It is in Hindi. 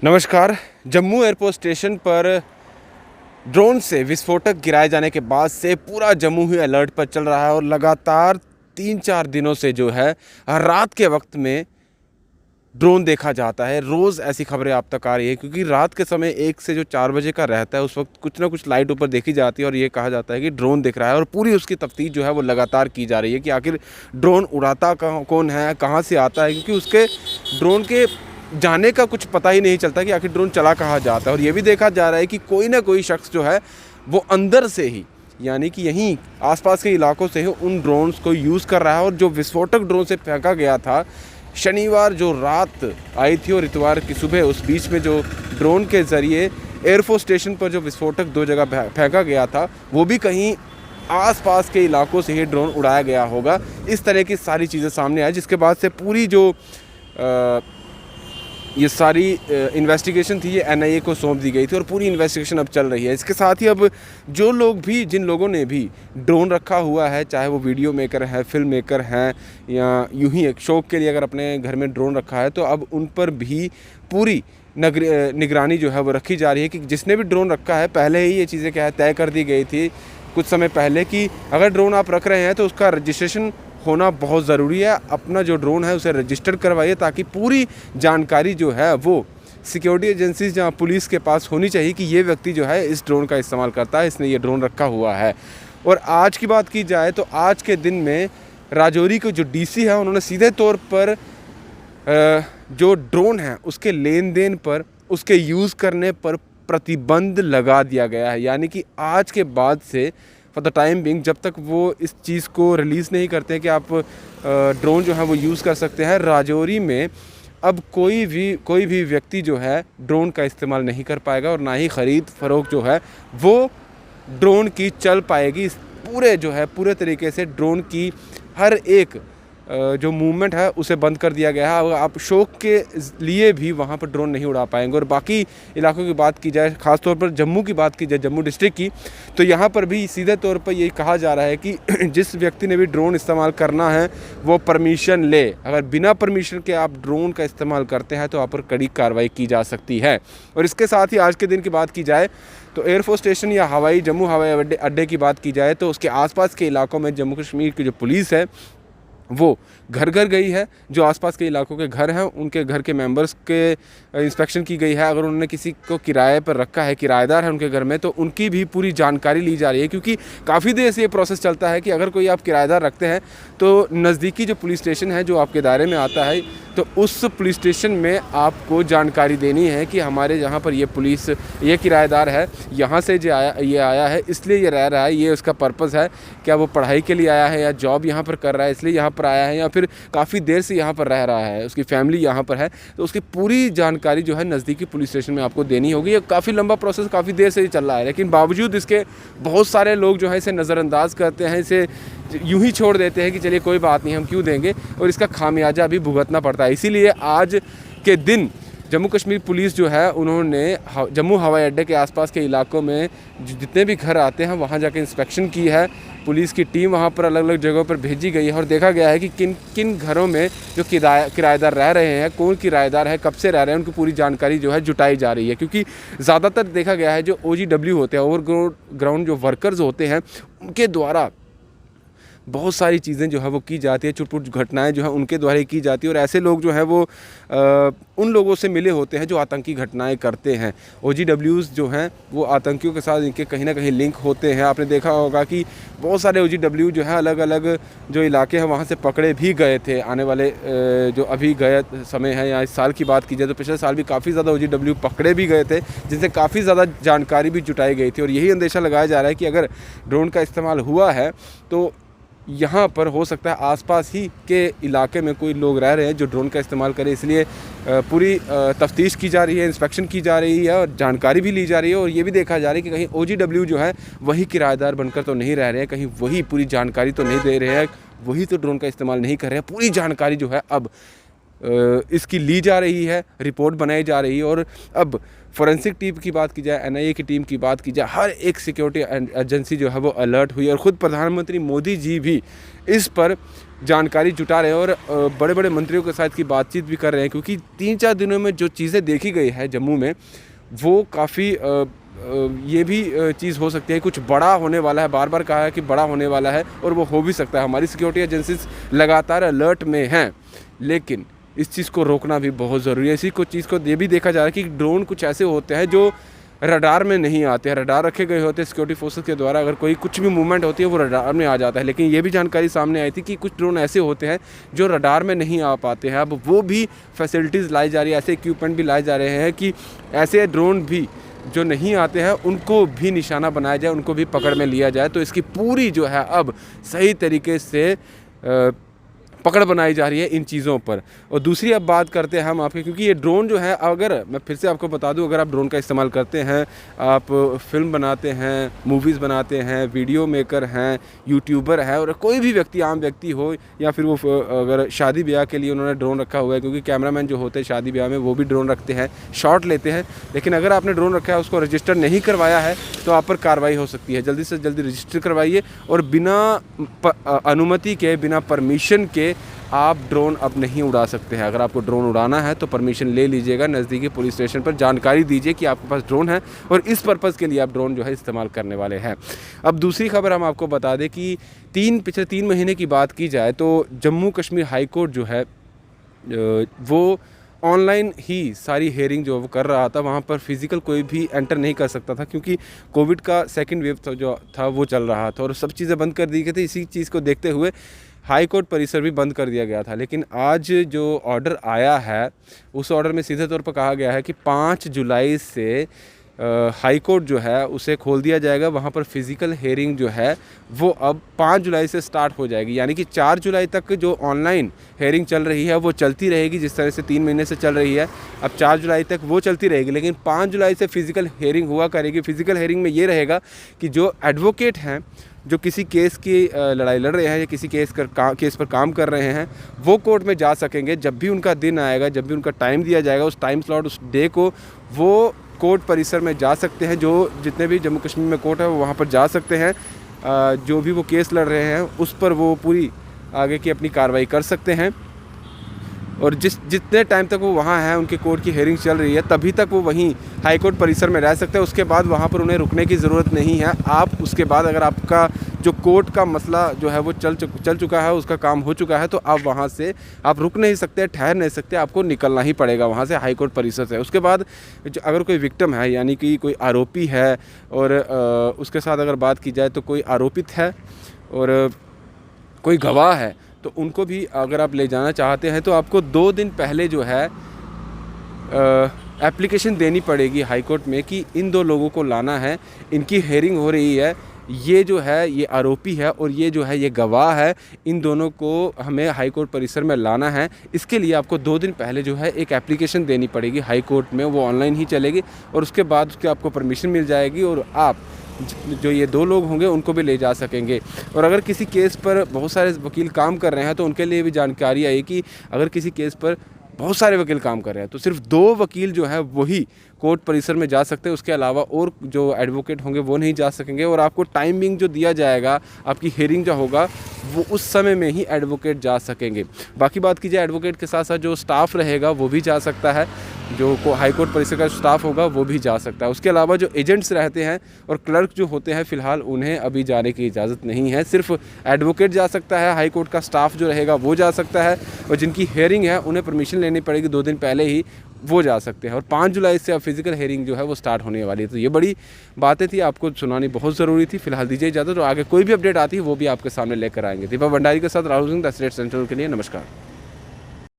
नमस्कार। जम्मू एयरपोर्ट स्टेशन पर ड्रोन से विस्फोटक गिराए जाने के बाद से पूरा जम्मू ही अलर्ट पर चल रहा है और लगातार 3-4 दिनों से जो है रात के वक्त में ड्रोन देखा जाता है। रोज़ ऐसी खबरें आप तक आ रही है क्योंकि रात के समय 1 से जो 4 बजे का रहता है उस वक्त कुछ ना कुछ लाइट ऊपर देखी जाती है और ये कहा जाता है कि ड्रोन दिख रहा है और पूरी उसकी तफ्तीश जो है वो लगातार की जा रही है कि आखिर ड्रोन उड़ाता कौन है, कहाँ से आता है, क्योंकि उसके ड्रोन के जाने का कुछ पता ही नहीं चलता कि आखिर ड्रोन चला कहाँ जाता है। और ये भी देखा जा रहा है कि कोई ना कोई शख्स जो है वो अंदर से ही, यानी कि यहीं आसपास के इलाकों से ही उन ड्रोन्स को यूज़ कर रहा है। और जो विस्फोटक ड्रोन से फेंका गया था शनिवार जो रात आई थी और इतवार की सुबह, उस बीच में जो ड्रोन के ज़रिए एयरफोर्स स्टेशन पर जो विस्फोटक 2 जगह फेंका गया था वो भी कहीं आसपास के इलाकों से ही ड्रोन उड़ाया गया होगा। इस तरह की सारी चीज़ें सामने आई, जिसके बाद से पूरी जो ये सारी इन्वेस्टिगेशन थी ये एनआईए को सौंप दी गई थी और पूरी इन्वेस्टिगेशन अब चल रही है। इसके साथ ही अब जो लोग भी, जिन लोगों ने भी ड्रोन रखा हुआ है, चाहे वो वीडियो मेकर है, फिल्म मेकर हैं, या यूं ही एक शौक के लिए अगर अपने घर में ड्रोन रखा है, तो अब उन पर भी पूरी निगरानी जो है वो रखी जा रही है कि जिसने भी ड्रोन रखा है, पहले ही ये चीज़ें क्या है तय कर दी गई थी कुछ समय पहले कि अगर ड्रोन आप रख रहे हैं तो उसका रजिस्ट्रेशन होना बहुत ज़रूरी है। अपना जो ड्रोन है उसे रजिस्टर करवाइए ताकि पूरी जानकारी जो है वो सिक्योरिटी एजेंसीज जहाँ पुलिस के पास होनी चाहिए कि ये व्यक्ति जो है इस ड्रोन का इस्तेमाल करता है, इसने ये ड्रोन रखा हुआ है। और आज की बात की जाए तो आज के दिन में राजौरी के जो डीसी है उन्होंने सीधे तौर पर जो ड्रोन है उसके लेन देन पर, उसके यूज़ करने पर प्रतिबंध लगा दिया गया है। यानी कि आज के बाद से फॉर द टाइम बिंग, जब तक वो इस चीज़ को रिलीज़ नहीं करते कि आप ड्रोन जो है वो यूज़ कर सकते हैं, राजौरी में अब कोई भी व्यक्ति जो है ड्रोन का इस्तेमाल नहीं कर पाएगा और ना ही ख़रीद फरोख्त जो है वो ड्रोन की चल पाएगी। पूरे तरीके से ड्रोन की हर एक जो मूवमेंट है उसे बंद कर दिया गया है। आप शौक के लिए भी वहाँ पर ड्रोन नहीं उड़ा पाएंगे। और बाकी इलाकों की बात की जाए, ख़ास तौर पर जम्मू की बात की जाए, जम्मू डिस्ट्रिक्ट की, तो यहाँ पर भी सीधे तौर पर ये कहा जा रहा है कि जिस व्यक्ति ने भी ड्रोन इस्तेमाल करना है वो परमिशन ले। अगर बिना परमिशन के आप ड्रोन का इस्तेमाल करते हैं तो आप पर कड़ी कार्रवाई की जा सकती है। और इसके साथ ही आज के दिन की बात की जाए तो एयरफोर्स स्टेशन या जम्मू हवाई अड्डे की बात की जाए तो उसके आसपास के इलाकों में जम्मू कश्मीर की जो पुलिस है वो घर घर गई है। जो आसपास के इलाकों के घर हैं उनके घर के मेंबर्स के इंस्पेक्शन की गई है। अगर उन्होंने किसी को किराए पर रखा है, किराएदार है उनके घर में, तो उनकी भी पूरी जानकारी ली जा रही है। क्योंकि काफ़ी देर से ये प्रोसेस चलता है कि अगर कोई आप किराएदार रखते हैं तो नज़दीकी जो पुलिस स्टेशन है जो आपके दायरे में आता है, तो उस पुलिस स्टेशन में आपको जानकारी देनी है कि हमारे यहाँ पर ये किराएदार है, यहाँ से जो आया है इसलिए ये रह रहा है, ये उसका पर्पज़ है, क्या वो पढ़ाई के लिए आया है या जॉब यहाँ पर कर रहा है इसलिए यहाँ पर आया है, या फिर काफ़ी देर से यहाँ पर रह रहा है, उसकी फैमिली यहाँ पर है, तो उसकी पूरी जानकारी जो है नज़दीकी पुलिस स्टेशन में आपको देनी होगी। ये काफ़ी लंबा प्रोसेस काफ़ी देर से ही चल रहा है, लेकिन बावजूद इसके बहुत सारे लोग जो है इसे नज़रअंदाज करते हैं, इसे यूं ही छोड़ देते हैं कि चलिए कोई बात नहीं, हम क्यों देंगे, और इसका खामियाजा भी भुगतना पड़ता है। इसीलिए आज के दिन जम्मू कश्मीर पुलिस जो है उन्होंने जम्मू हवाई अड्डे के आसपास के इलाकों में जितने भी घर आते हैं वहाँ जाके इंस्पेक्शन की है। पुलिस की टीम वहाँ पर अलग अलग जगहों पर भेजी गई है और देखा गया है कि किन किन घरों में जो किराएदार रह रहे हैं, कौन किराएदार है, कब से रह रहे हैं, उनकी पूरी जानकारी जो है जुटाई जा रही है। क्योंकि ज़्यादातर देखा गया है जो OGW होते हैं, ओवरग्राउंड जो वर्कर्स होते हैं, उनके द्वारा बहुत सारी चीज़ें जो है वो की जाती है, छुटपुट घटनाएं जो है उनके द्वारा ही की जाती है। और ऐसे लोग जो हैं वो उन लोगों से मिले होते हैं जो आतंकी घटनाएं करते हैं। OGWs जो हैं वो आतंकियों के साथ इनके कहीं ना कहीं लिंक होते हैं। आपने देखा होगा कि बहुत सारे OGW जो है अलग अलग जो इलाके हैं वहाँ से पकड़े भी गए थे। आने वाले जो अभी गए समय है या इस साल की बात की जाए तो पिछले साल भी काफ़ी ज़्यादा OGW पकड़े भी गए थे, जिनसे काफ़ी ज़्यादा जानकारी भी जुटाई गई थी। और यही अंदेशा लगाया जा रहा है कि अगर ड्रोन का इस्तेमाल हुआ है तो यहाँ पर हो सकता है आसपास ही के इलाके में कोई लोग रह रहे हैं जो ड्रोन का इस्तेमाल करें। इसलिए पूरी तफ्तीश की जा रही है, इंस्पेक्शन की जा रही है और जानकारी भी ली जा रही है। और ये भी देखा जा रहा है कि कहीं OGW जो है वही किराएदार बनकर तो नहीं रह रहे हैं, कहीं वही पूरी जानकारी तो नहीं दे रहे हैं, वही तो ड्रोन का इस्तेमाल नहीं कर रहे हैं। पूरी जानकारी जो है अब इसकी ली जा रही है, रिपोर्ट बनाई जा रही है। और अब फोरेंसिक टीम की बात की जाए, एनआईए की टीम की बात की जाए, हर एक सिक्योरिटी एजेंसी जो है वो अलर्ट हुई। और ख़ुद प्रधानमंत्री मोदी जी भी इस पर जानकारी जुटा रहे हैं और बड़े बड़े मंत्रियों के साथ की बातचीत भी कर रहे हैं, क्योंकि 3-4 दिनों में जो चीज़ें देखी गई है जम्मू में वो काफ़ी ये भी चीज़ हो सकती है, कुछ बड़ा होने वाला है। बार बार कहा है कि बड़ा होने वाला है और वो हो भी सकता है। हमारी सिक्योरिटी एजेंसीज लगातार अलर्ट में हैं, लेकिन इस चीज़ को रोकना भी बहुत ज़रूरी है। इसी को चीज़ को ये भी देखा जा रहा है कि ड्रोन कुछ ऐसे होते हैं जो रडार में नहीं आते हैं। रडार रखे गए होते हैं सिक्योरिटी फोर्सेस के द्वारा, अगर कोई कुछ भी मूवमेंट होती है वो रडार में आ जाता है। लेकिन ये भी जानकारी सामने आई थी कि कुछ ड्रोन ऐसे होते हैं जो रडार में नहीं आ पाते हैं। अब वो भी फैसिलिटीज़ लाई जा रही है, ऐसे इक्विपमेंट भी लाए जा रहे हैं कि ऐसे ड्रोन भी जो नहीं आते हैं उनको भी निशाना बनाया जाए, उनको भी पकड़ में लिया जाए। तो इसकी पूरी जो है अब सही तरीके से पकड़ बनाई जा रही है इन चीज़ों पर। और दूसरी अब बात करते हैं हम आपके, क्योंकि ये ड्रोन जो है, अगर मैं फिर से आपको बता दूं, अगर आप ड्रोन का इस्तेमाल करते हैं, आप फिल्म बनाते हैं, मूवीज़ बनाते हैं, वीडियो मेकर हैं, यूट्यूबर है, और कोई भी व्यक्ति, आम व्यक्ति हो, या फिर वो अगर शादी ब्याह के लिए उन्होंने ड्रोन रखा हुआ है, क्योंकि कैमरामैन जो होते हैं शादी ब्याह में वो भी ड्रोन रखते हैं, शॉट लेते हैं। लेकिन अगर आपने ड्रोन रखा है, उसको रजिस्टर नहीं करवाया है, तो आप पर कार्रवाई हो सकती है। जल्दी से जल्दी रजिस्टर करवाइए, और बिना अनुमति के, बिना परमिशन के आप ड्रोन अब नहीं उड़ा सकते हैं। अगर आपको ड्रोन उड़ाना है तो परमिशन ले लीजिएगा, नज़दीकी पुलिस स्टेशन पर जानकारी दीजिए कि आपके पास ड्रोन है और इस पर्पज़ के लिए आप ड्रोन जो है इस्तेमाल करने वाले हैं। अब दूसरी खबर हम आपको बता दें कि पिछले 3 महीने की बात की जाए तो जम्मू कश्मीर हाई कोर्ट जो है वो ऑनलाइन ही सारी हेयरिंग जो वो कर रहा था। वहाँ पर फिज़िकल कोई भी एंटर नहीं कर सकता था, क्योंकि कोविड का सेकेंड वेव जो था वो चल रहा था और सब चीज़ें बंद कर दी गई थी। इसी चीज़ को देखते हुए हाई कोर्ट परिसर भी बंद कर दिया गया था। लेकिन आज जो ऑर्डर आया है, उस ऑर्डर में सीधे तौर पर कहा गया है कि 5 जुलाई से हाई कोर्ट जो है उसे खोल दिया जाएगा। वहाँ पर फिज़िकल हेयरिंग जो है वो अब 5 जुलाई से स्टार्ट हो जाएगी, यानी कि 4 जुलाई तक जो ऑनलाइन हेयरिंग चल रही है वो चलती रहेगी, जिस तरह से 3 महीने से चल रही है। अब 4 जुलाई तक वो चलती रहेगी, लेकिन 5 जुलाई से फिज़िकल हेयरिंग हुआ करेगी। फिज़िकल हेयरिंग में ये रहेगा कि जो एडवोकेट हैं, जो किसी केस की लड़ाई लड़ रहे हैं या किसी केस पर काम कर रहे हैं, वो कोर्ट में जा सकेंगे। जब भी उनका दिन आएगा, जब भी उनका टाइम दिया जाएगा, उस टाइम स्लॉट, उस डे को वो कोर्ट परिसर में जा सकते हैं। जो जितने भी जम्मू कश्मीर में कोर्ट है वो वहाँ पर जा सकते हैं। जो भी वो केस लड़ रहे हैं उस पर वो पूरी आगे की अपनी कार्रवाई कर सकते हैं। और जितने टाइम तक वो वहाँ हैं, उनके कोर्ट की हेयरिंग चल रही है, तभी तक वो वहीं हाई कोर्ट परिसर में रह सकते हैं। उसके बाद वहाँ पर उन्हें रुकने की ज़रूरत नहीं है। आप उसके बाद अगर आपका जो कोर्ट का मसला जो है वो चल चुका है, उसका काम हो चुका है, तो आप वहाँ से आप रुक नहीं सकते, ठहर नहीं सकते, आपको निकलना ही पड़ेगा वहाँ से, हाई कोर्ट परिसर से। उसके बाद अगर कोई विक्टिम है, यानी कि कोई आरोपी है, और उसके साथ अगर बात की जाए तो कोई आरोपित है और कोई गवाह है, तो उनको भी अगर आप ले जाना चाहते हैं तो आपको 2 दिन पहले जो है एप्लीकेशन देनी पड़ेगी हाई कोर्ट में कि इन 2 लोगों को लाना है, इनकी हेयरिंग हो रही है, ये जो है ये आरोपी है और ये जो है ये गवाह है, इन दोनों को हमें हाई कोर्ट परिसर में लाना है। इसके लिए आपको 2 दिन पहले जो है एक एप्लीकेशन देनी पड़ेगी हाई कोर्ट में, वो ऑनलाइन ही चलेगी, और उसके बाद उसके आपको परमिशन मिल जाएगी और आप जो ये 2 लोग होंगे उनको भी ले जा सकेंगे। और अगर किसी केस पर बहुत सारे वकील काम कर रहे हैं तो उनके लिए भी जानकारी आई कि अगर किसी केस पर बहुत सारे वकील काम कर रहे हैं तो सिर्फ 2 वकील जो है वही कोर्ट परिसर में जा सकते हैं। उसके अलावा और जो एडवोकेट होंगे वो नहीं जा सकेंगे। और आपको टाइमिंग जो दिया जाएगा, आपकी हेयरिंग जो होगा वो उस समय में ही एडवोकेट जा सकेंगे। बाकी बात की जाए, एडवोकेट के साथ साथ जो स्टाफ रहेगा वो भी जा सकता है, जो हाई कोर्ट परिसर का स्टाफ होगा वो भी जा सकता है। उसके अलावा जो एजेंट्स रहते हैं और क्लर्क जो होते हैं, फ़िलहाल उन्हें अभी जाने की इजाज़त नहीं है। सिर्फ एडवोकेट जा सकता है, हाई कोर्ट का स्टाफ जो रहेगा वो जा सकता है, और जिनकी हेयरिंग है उन्हें परमिशन लेनी पड़ेगी 2 दिन पहले ही, वो जा सकते हैं। और 5 जुलाई से अब फिज़िकल हेयरिंग जो है वो स्टार्ट होने वाली है। तो ये बड़ी बातें थी, आपको सुनानी बहुत ज़रूरी थी। फिलहाल दीजिए इजाज़त, तो आगे कोई भी अपडेट आती है वो भी आपके सामने लेकर आएंगे। दीपक भंडारी के साथ Rahul Singh, the state central के लिए नमस्कार।